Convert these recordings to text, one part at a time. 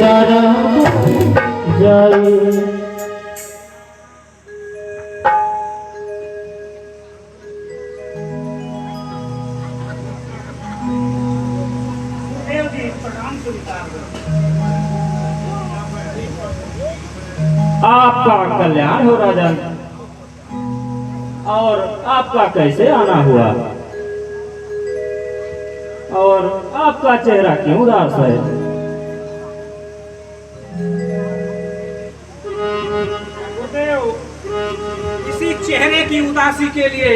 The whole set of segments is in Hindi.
गुजारा जाए। आपका कल्याण हो राजन। और आपका कैसे आना हुआ और आपका चेहरा क्यों उदास है? इसी चेहरे की उदासी के लिए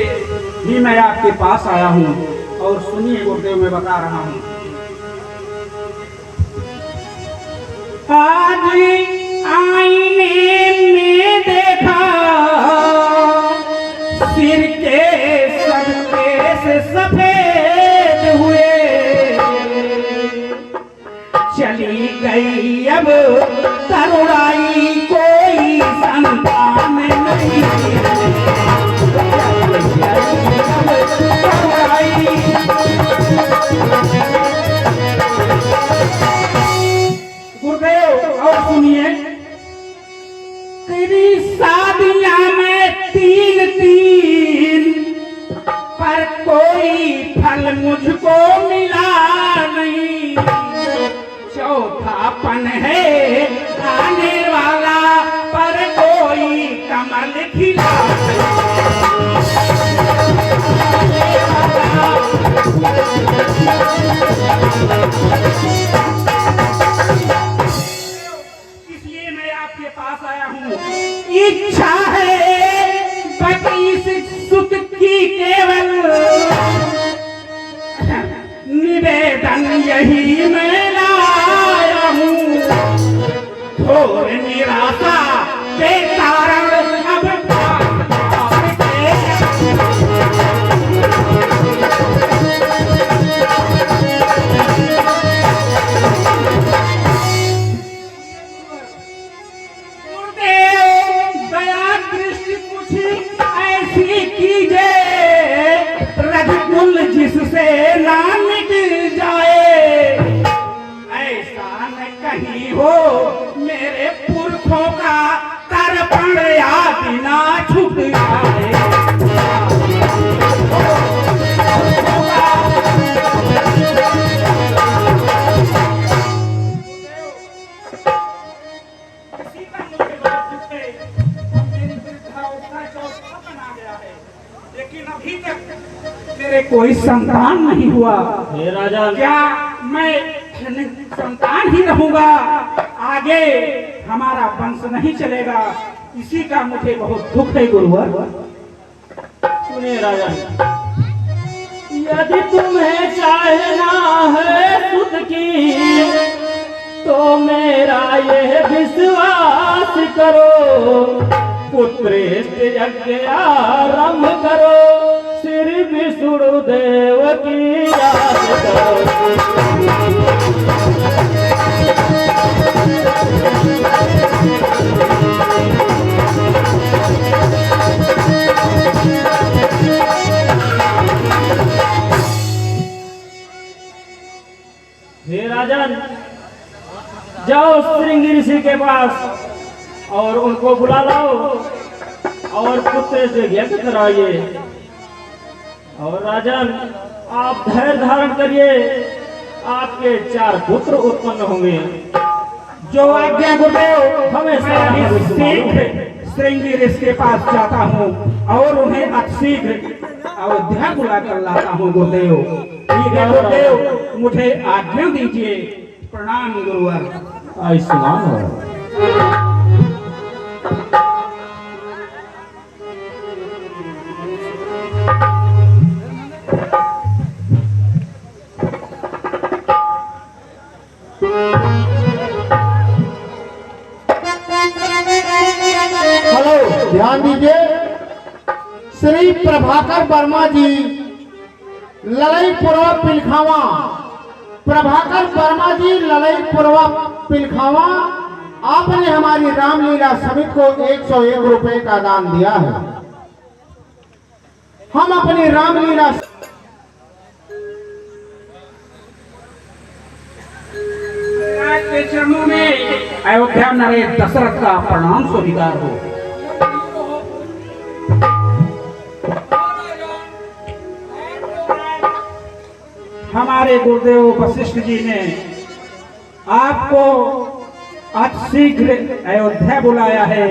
ही मैं आपके पास आया हूँ। और सुनिए गुरुदेव, मैं बता रहा हूँ। आज आईने में देखा सिर के सदके से सफेद हुए, चली गई अब तरुणाई कोई संतान नहीं। गुरुदेव और सुनिए, तेरी शादियां में तीन पर कोई फल मुझको मिला नहीं। चौथापन है आने वाला पर कोई कमल खिला इसलिए मैं आपके पास आया हूँ। इच्छा है बड़ी सुख की केवल, निवेदन यही मैं लाया हूँ। घोर निराशा के कारण अब दया दृष्टि कुछ ऐसी कीजिए, रघुकुल जिससे ना मिट जाए। ऐसा न कहीं हो मेरे पुरखों का तर्पण याद ना छूट जाए। लेकिन अभी तक मेरे कोई संतान नहीं हुआ। हे राजा, क्या मैं संतान ही रहूंगा? आगे हमारा वंश नहीं चलेगा। इसी का मुझे बहुत दुख है गुरुवर। सुनिए राजन, यदि तुम्हें चाहना है सुध की तो मेरा यह विश्वास करो, पुत्रेष्ट यज्ञ आरंभ करो, श्री विष्णु देव की याद करो। हे राजन, जाओ श्रृंगी ऋषि के पास और उनको बुला लाओ और पुत्र से यज्ञ कराइए। और राजन, आप धैर्य धारण करिए, आपके 4 पुत्र उत्पन्न होंगे। जो आज्ञा गुरुदेव। हमेशा शीघ्र श्रृंगी ऋषि के पास जाता हूँ और उन्हें अतिशीघ्र अयोध्या बुला कर लाता हूँ गुरुदेव। ठीक है गुरुदेव, मुझे आज्ञा दीजिए। प्रणाम गुरुवर। आयुष्मान हो। हेलो, ध्यान दीजिए। श्री प्रभाकर वर्मा जी, ललईपुरवा पिलखावा। प्रभाकर वर्मा जी, ललईपुरवा पिलखावा, आपने हमारी रामलीला समिति को 101 रुपए का दान दिया है। हम अपनी रामलीला महाराज के चरणों में अयोध्या नरेश दशरथ का प्रणाम स्वीकार हो। हमारे गुरुदेव वशिष्ठ जी ने आपको अतिशीघ्र अयोध्या बुलाया है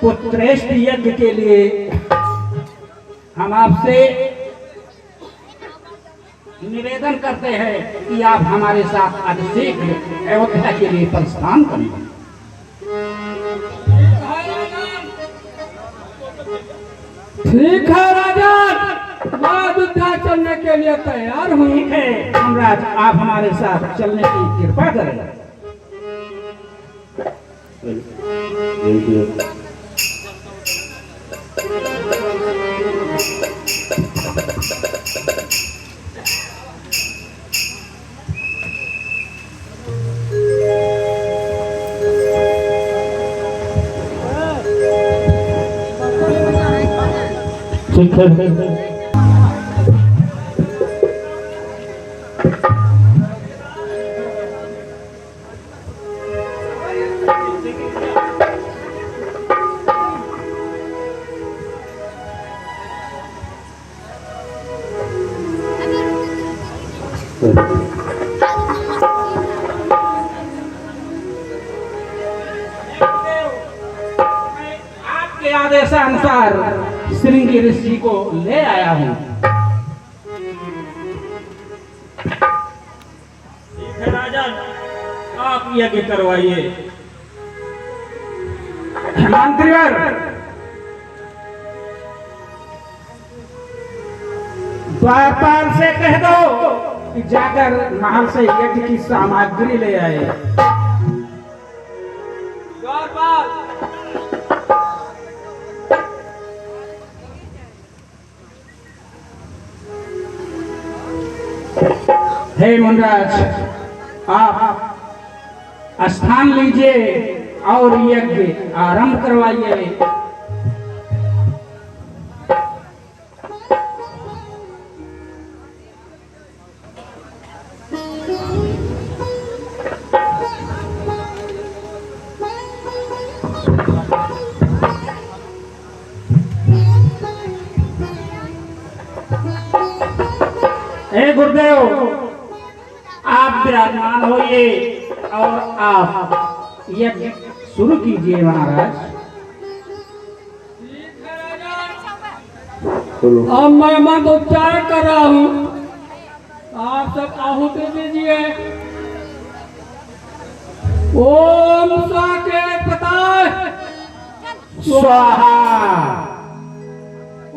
पुत्रेष्ठ यज्ञ के लिए। हम आपसे निवेदन करते हैं कि आप हमारे साथ अतिशीघ्र अयोध्या के लिए प्रस्थान करें। ठीक है राजन, मैं अयोध्या चलने के लिए तैयार हूँ। ठीक है सम्राट, आप हमारे साथ चलने की कृपा करें। ठीक है। आपके आदेशानुसार श्रृंगी ऋषि को ले आया हूँ। ठीक है राजन, आप यज्ञ करवाइए। मंत्रीवर, द्वारपाल से कह दो कि जाकर महल से यज्ञ की सामग्री ले आए। हे मुनराज, आप स्थान लीजिए और यज्ञ आरंभ करवाइए। हे गुरुदेव, आप विराजमान होइए और आप यज्ञ शुरू कीजिए महाराज। अब मैं मंत्रोच्चारण कर रहा हूँ, आप सब आहुति दीजिए। ओम साकेत पताय स्वाहा,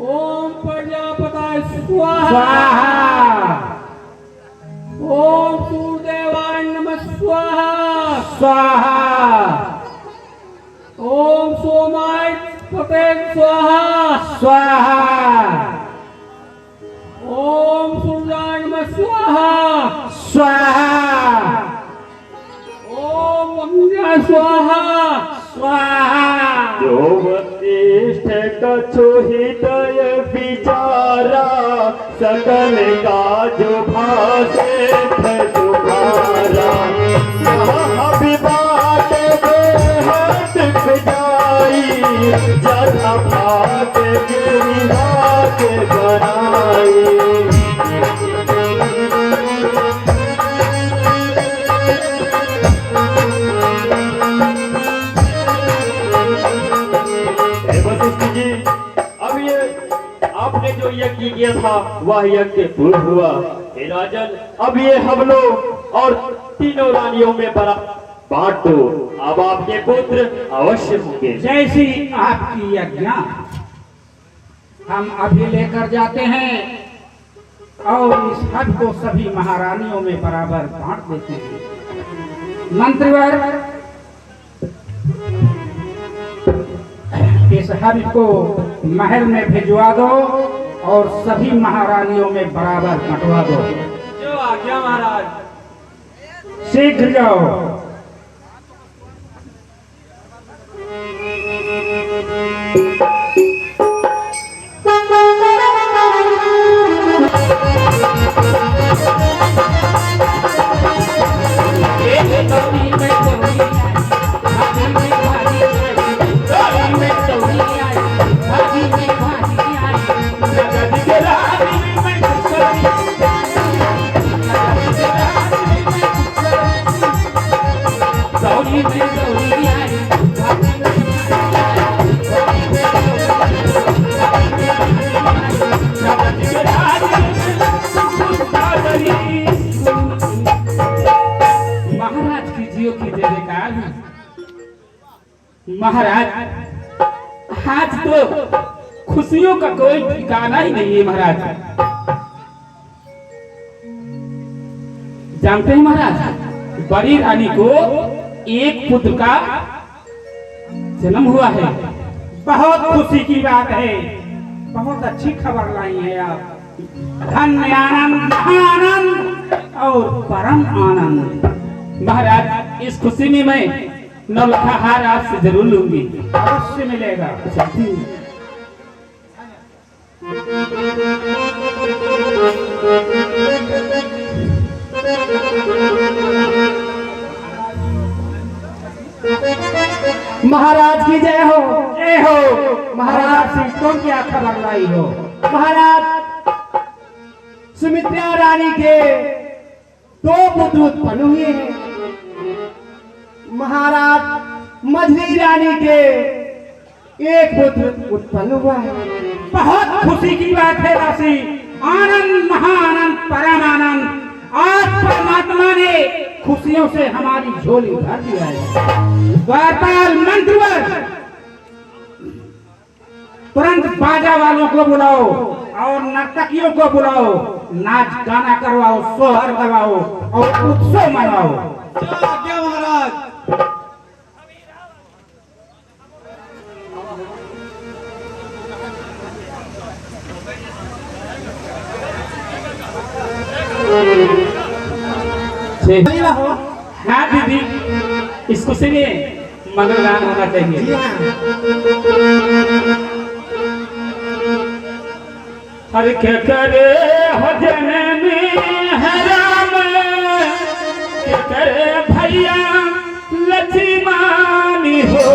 ओम प्रजापताय स्वाहा, स्वाहा, ओम सूर्यदेवाय नमः स्वाहा, स्वाहा, ओम सोमाय पते स्वाहा, स्वाहा, ओम सूर्याय नमः स्वाहा, स्वाहा, ओम अग्न्याय स्वाहा, स्वाहा। जो वशिष्ठ कछुहितय विचारा, सकल काज भाषे तुम्हारा। विवाद बेहद जाई, जथा भाग गिरिराज बनाई। अब ये आपने जो यज्ञ किया था वह यज्ञ पूर्ण हुआ। हे राजन, अब ये हम लोग और तीनों रानियों में बड़ा बांट दो। अब आपके पुत्र अवश्य होंगे। जैसी आपकी आज्ञा, हम अभी लेकर जाते हैं और इस हद को सभी महारानियों में बराबर बांट देते हैं। मंत्रीवर, इस हद को महल में भिजवा दो और सभी महारानियों में बराबर बंटवा दो। जो आज्ञा महाराज। शीघ्र जाओ। एक होली में गौरी आई होली में महाराज की जियो की जय जयकार। महाराज आज तो खुशियों का कोई ठिकाना ही नहीं है महाराज। जानते हैं महाराज, बड़ी रानी को एक पुत्र का जन्म हुआ है। बहुत खुशी की बात है, बहुत अच्छी खबर लाई है आप। धन्य आनंद, आनंद और परम आनंद। महाराज इस खुशी में मैं नौलखा हार आपसे जरूर लूंगी। अवश्य मिलेगा। महाराज की जय हो। जय हो। महाराज से तुम क्या खबर लाई हो? महाराज सुमित्रा रानी के 2 पुत्र उत्पन्न हुए हैं। महाराज मझली रानी के 1 पुत्र उत्पन्न हुआ है। बहुत खुशी की बात है राशि। आनंद, महाआनंद, परम आनंद। आज परमात्मा ने खुशियों से हमारी झोली भर दिया है। द्वारपाल मंत्रवर तुरंत बाजा वालों को बुलाओ और नर्तकियों को बुलाओ, नाच गाना करवाओ, सोहर करवाओ और उत्सव मनाओ। क्या महाराज? हाँ दीदी, इस खुशी में मंगलगान होना चाहिए। हर क्या करे भजन में है राम, क्या करे भैया लक्ष्मणी हो,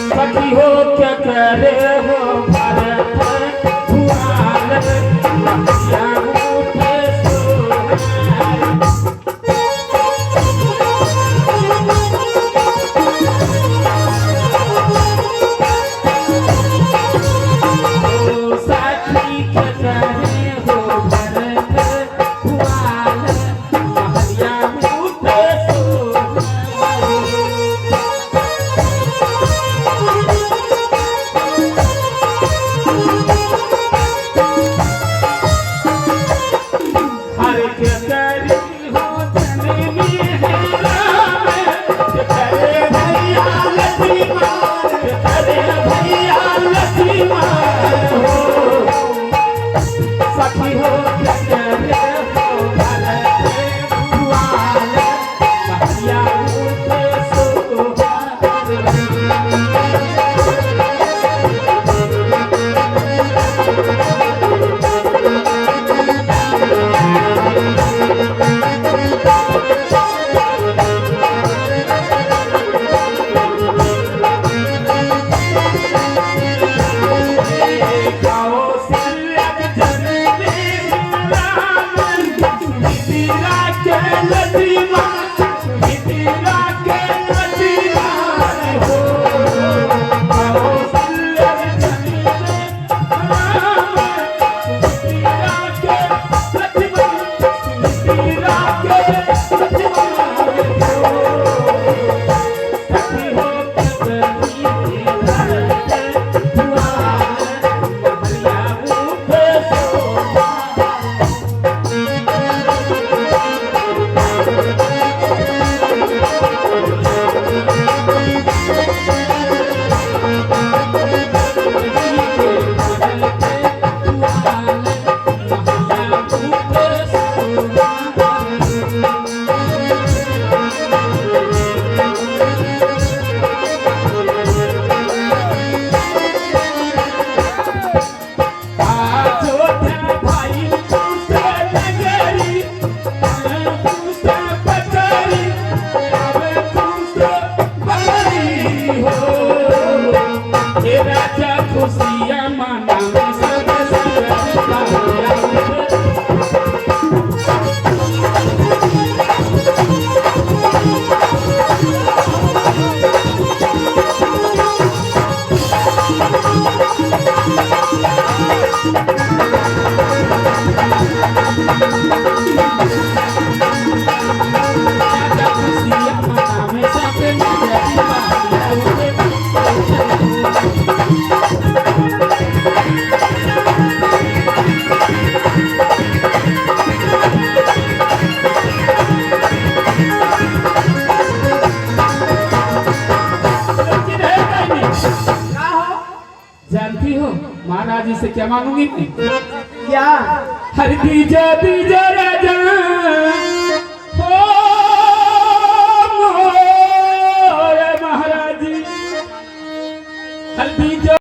सखी हो क्या करे हो भरत भुआल, लक्ष्मण उठे सोहार। के महाराज जी से क्या मांगूंगी? क्या? हर दीजा दीजा राजा हो मोरे महाराज जी, हर दीजा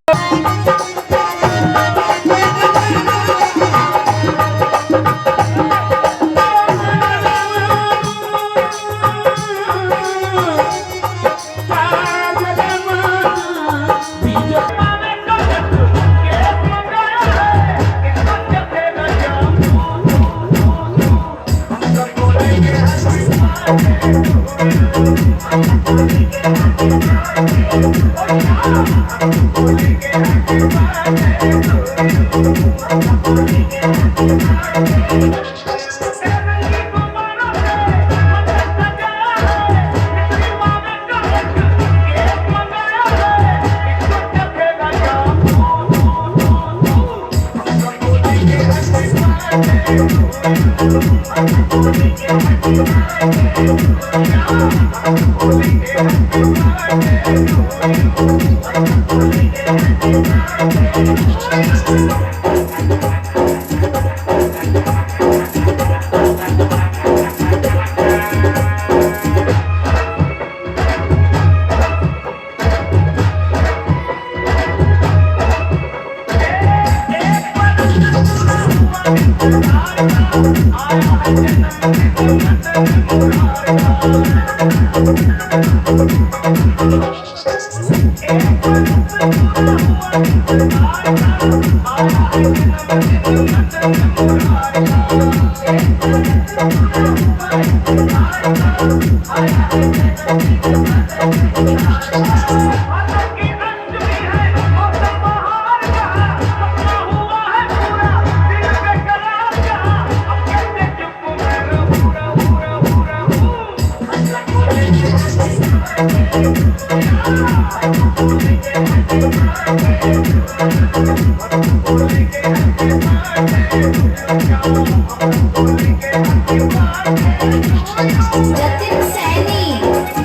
जतिन सैनी